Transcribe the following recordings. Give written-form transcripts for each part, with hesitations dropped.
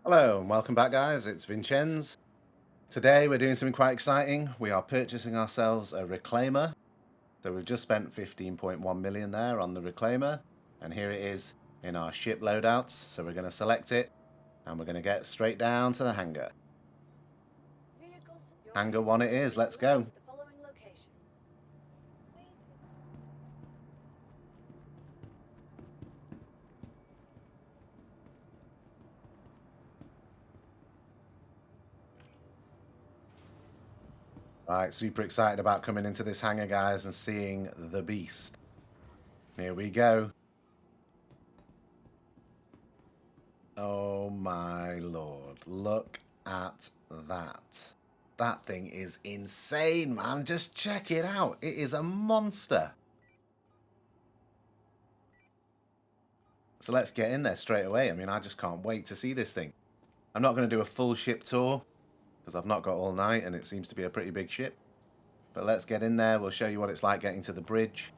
Hello and welcome back guys, it's Vincenz. Today we're doing something quite exciting. We are purchasing ourselves a reclaimer. So we've just spent 15.1 million there on the reclaimer, and here it is in our ship loadouts. So we're going to select it and we're going to get straight down to the hangar. Hangar 1 it is, let's go. Right, super excited about coming into this hangar guys and seeing the beast. Here we go. Oh my lord, look at that. That thing is insane, man. Just check it out. It is a monster. So let's get in there straight away. I mean, I just can't wait to see this thing. I'm not going to do a full ship tour because I've not got all night and it seems to be a pretty big ship. But let's get in there. We'll show you what it's like getting to the bridge.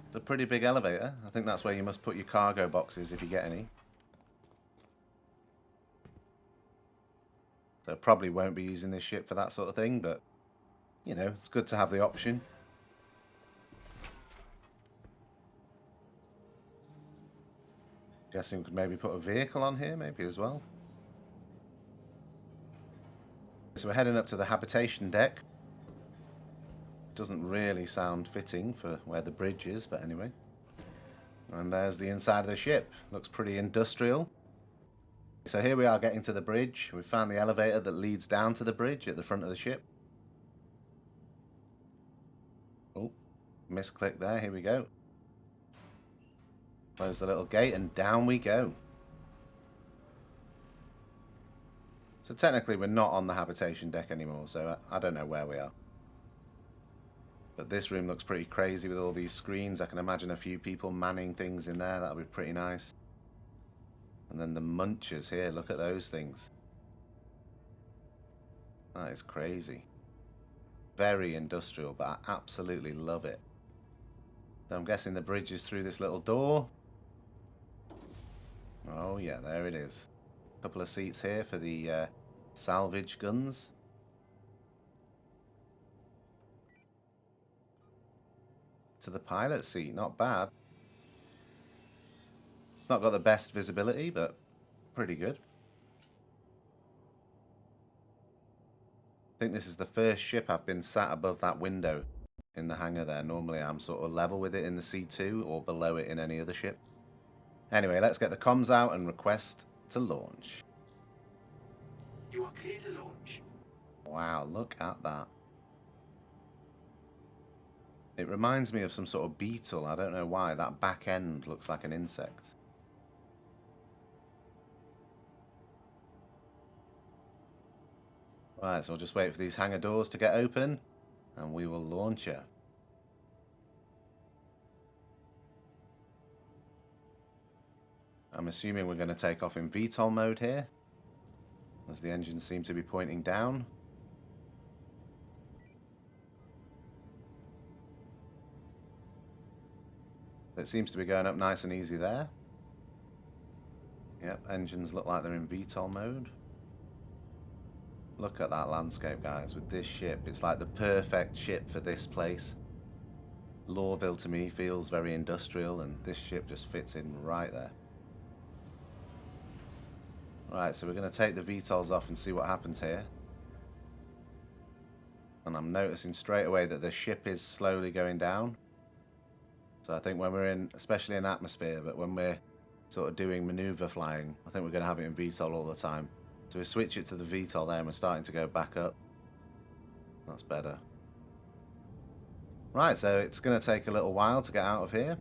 It's a pretty big elevator. I think that's where you must put your cargo boxes if you get any. So probably won't be using this ship for that sort of thing, but you know, it's good to have the option. Guessing we could maybe put a vehicle on here, maybe as well. So we're heading up to the habitation deck. Doesn't really sound fitting for where the bridge is, but anyway. And there's the inside of the ship. Looks pretty industrial. So here we are getting to the bridge. We've found the elevator that leads down to the bridge at the front of the ship. Oh, misclick there. Here we go. Close the little gate and down we go. So technically we're not on the habitation deck anymore, so I don't know where we are. But this room looks pretty crazy with all these screens. I can imagine a few people manning things in there. That'll be pretty nice. And then the munchers here, look at those things. That is crazy. Very industrial, but I absolutely love it. So I'm guessing the bridge is through this little door. Oh yeah, there it is. A couple of seats here for the salvage guns. To the pilot seat, not bad. It's not got the best visibility, but pretty good. I think this is the first ship I've been sat above that window in the hangar there. Normally I'm sort of level with it in the C2 or below it in any other ship. Anyway, let's get the comms out and request to launch. You are clear to launch. Wow, look at that. It reminds me of some sort of beetle. I don't know why. That back end looks like an insect. Right, so we'll just wait for these hangar doors to get open and we will launch her. I'm assuming we're going to take off in VTOL mode here, as the engines seem to be pointing down. It seems to be going up nice and easy there. Yep, engines look like they're in VTOL mode. Look at that landscape, guys, with this ship. It's like the perfect ship for this place. Lorville to me feels very industrial, and this ship just fits in right there. Right, so we're going to take the VTOLs off and see what happens here. And I'm noticing straight away that the ship is slowly going down. So I think when we're in, especially in atmosphere, but when we're sort of doing maneuver flying, I think we're going to have it in VTOL all the time. So we switch it to the VTOL there and we're starting to go back up. That's better. Right, so it's going to take a little while to get out of here.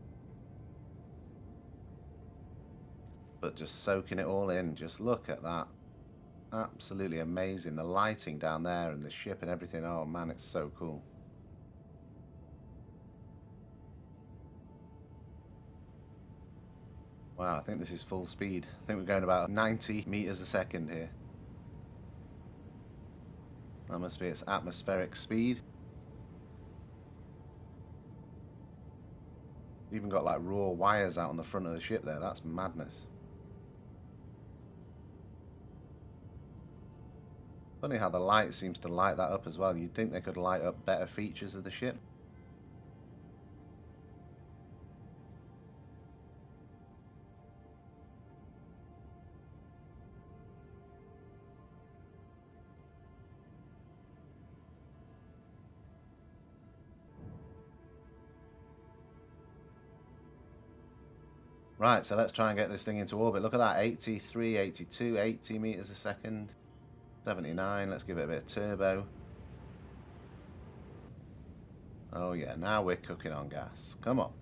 But just soaking it all in. Just look at that. Absolutely amazing. The lighting down there and the ship and everything. Oh man, it's so cool. Wow, I think this is full speed. I think we're going about 90 meters a second here. That must be its atmospheric speed. Even got like raw wires out on the front of the ship there. That's madness. Funny how the light seems to light that up as well. You'd think they could light up better features of the ship. Right, so let's try and get this thing into orbit. Look at that, 83, 82, 80 meters a second, 79. Let's give it a bit of turbo. Oh yeah, now we're cooking on gas. Come on.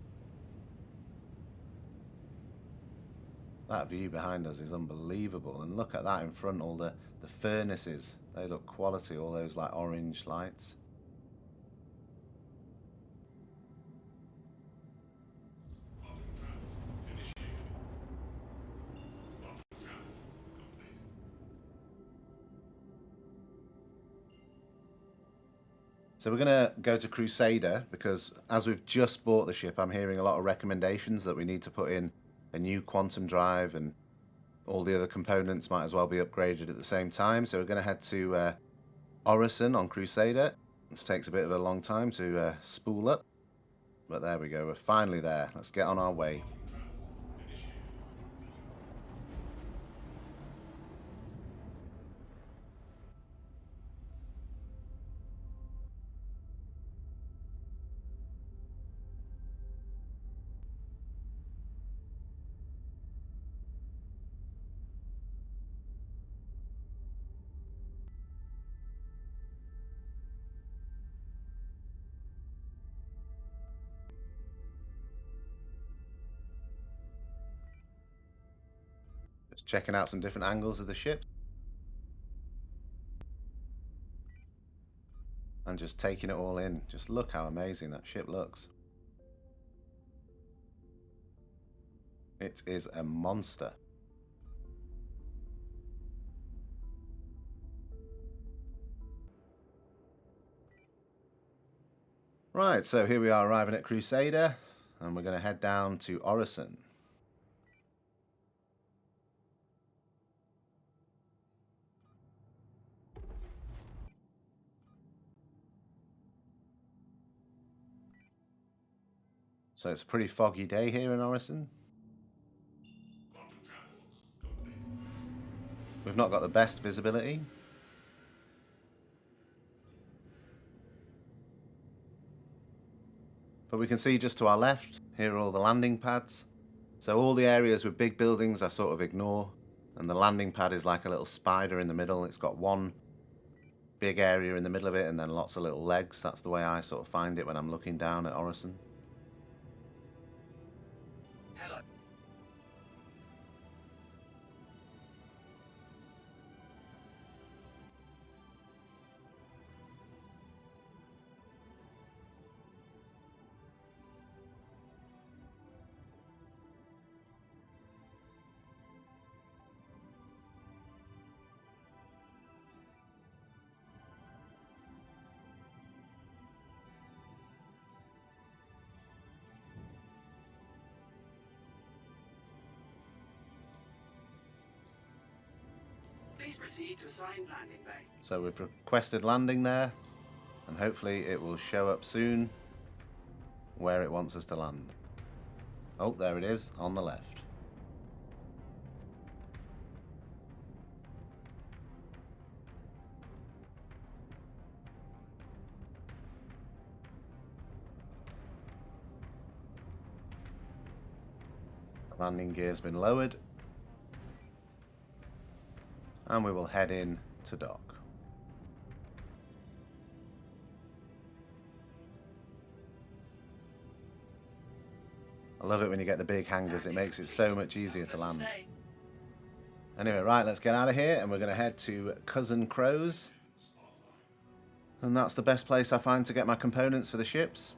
That view behind us is unbelievable. And look at that in front, all the furnaces. They look quality, all those like orange lights. So we're going to go to Crusader because as we've just bought the ship, I'm hearing a lot of recommendations that we need to put in a new quantum drive and all the other components might as well be upgraded at the same time. So we're going to head to Orison on Crusader. This takes a bit of a long time to spool up, but there we go. We're finally there. Let's get on our way. Just checking out some different angles of the ship. And just taking it all in. Just look how amazing that ship looks. It is a monster. Right, so here we are arriving at Crusader, and we're going to head down to Orison. So it's a pretty foggy day here in Orison. We've not got the best visibility. But we can see just to our left, here are all the landing pads. So all the areas with big buildings I sort of ignore. And the landing pad is like a little spider in the middle. It's got one big area in the middle of it and then lots of little legs. That's the way I sort of find it when I'm looking down at Orison. Hello. Please proceed to assigned landing bay. So we've requested landing there, and hopefully it will show up soon where it wants us to land. Oh, there it is, on the left. The landing gear's been lowered, and we will head in to dock. I love it when you get the big hangars, it makes it so much easier to land. Anyway, right, let's get out of here and we're going to head to Cousin Crow's. And that's the best place I find to get my components for the ships.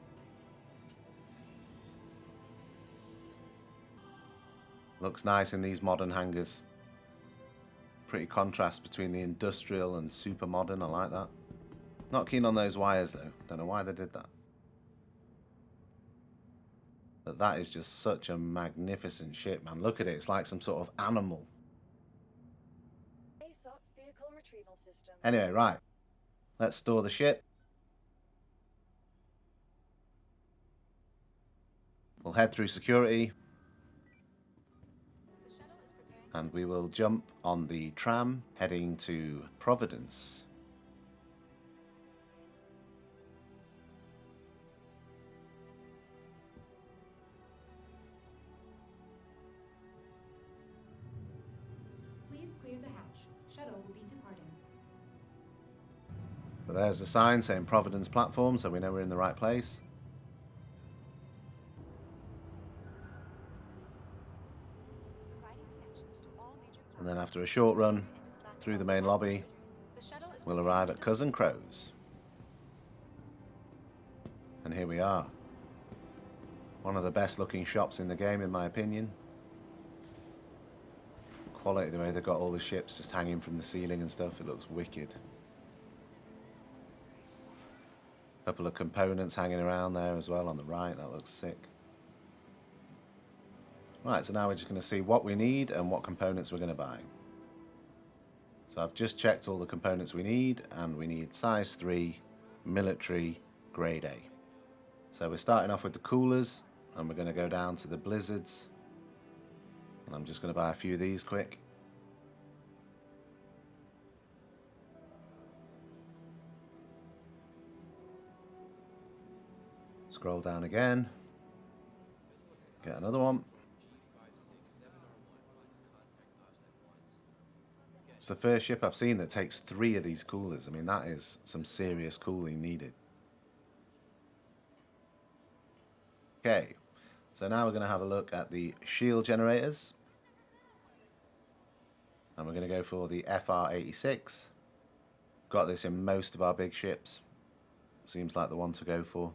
Looks nice in these modern hangars. Pretty contrast between the industrial and super modern, I like that. Not keen on those wires though, don't know why they did that. But that is just such a magnificent ship, man. Look at it. It's like some sort of animal. Vehicle retrieval system. Anyway, right. Let's store the ship. We'll head through security. And we will jump on the tram heading to Providence. Please clear the hatch. Shuttle will be departing. But there's the sign saying Providence platform, so we know we're in the right place. And then after a short run through the main lobby, we'll arrive at Cousin Crow's. And here we are. One of the best looking shops in the game, in my opinion. Quality, the way they've got all the ships just hanging from the ceiling and stuff, it looks wicked. Couple of components hanging around there as well on the right, that looks sick. Right, so now we're just going to see what we need and what components we're going to buy. So I've just checked all the components we need, and we need size 3, military, grade A. So we're starting off with the coolers, and we're going to go down to the blizzards. And I'm just going to buy a few of these quick. Scroll down again. Get another one. It's the first ship I've seen that takes 3 of these coolers. I mean, that is some serious cooling needed. Okay, so now we're going to have a look at the shield generators. And we're going to go for the FR-86. Got this in most of our big ships. Seems like the one to go for.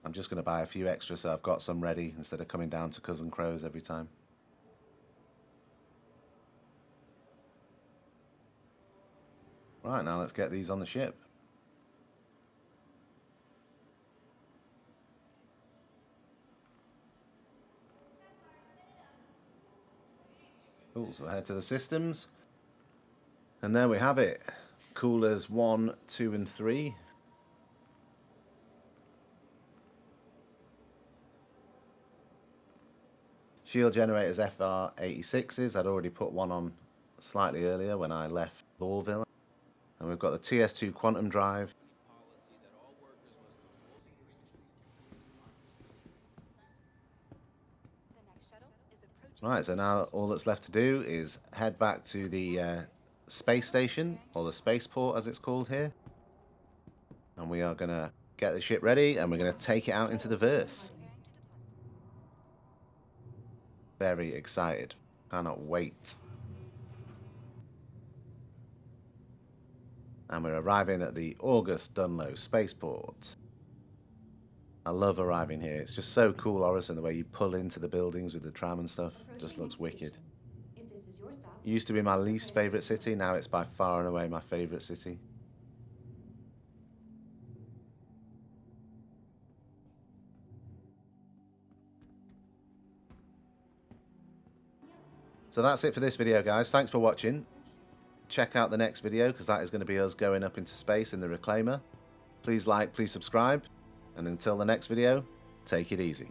I'm just going to buy a few extra so I've got some ready instead of coming down to Cousin Crow's every time. Right, now let's get these on the ship. Cool, so head to the systems. And there we have it. Coolers 1, 2 and 3. Shield generators FR-86s. I'd already put one on slightly earlier when I left Lawville. And we've got the TS2 quantum drive. Right, so now all that's left to do is head back to the space station, or the spaceport as it's called here. And we are going to get the ship ready, and we're going to take it out into the verse. Very excited. Cannot wait. And we're arriving at the August Dunlow spaceport. I love arriving here. It's just so cool, Orison, the way you pull into the buildings with the tram and stuff. It just looks wicked. It used to be my least favourite city. Now it's by far and away my favourite city. So that's it for this video, guys. Thanks for watching. Check out the next video, because that is going to be us going up into space in the Reclaimer. Please like, please subscribe. And until the next video, take it easy.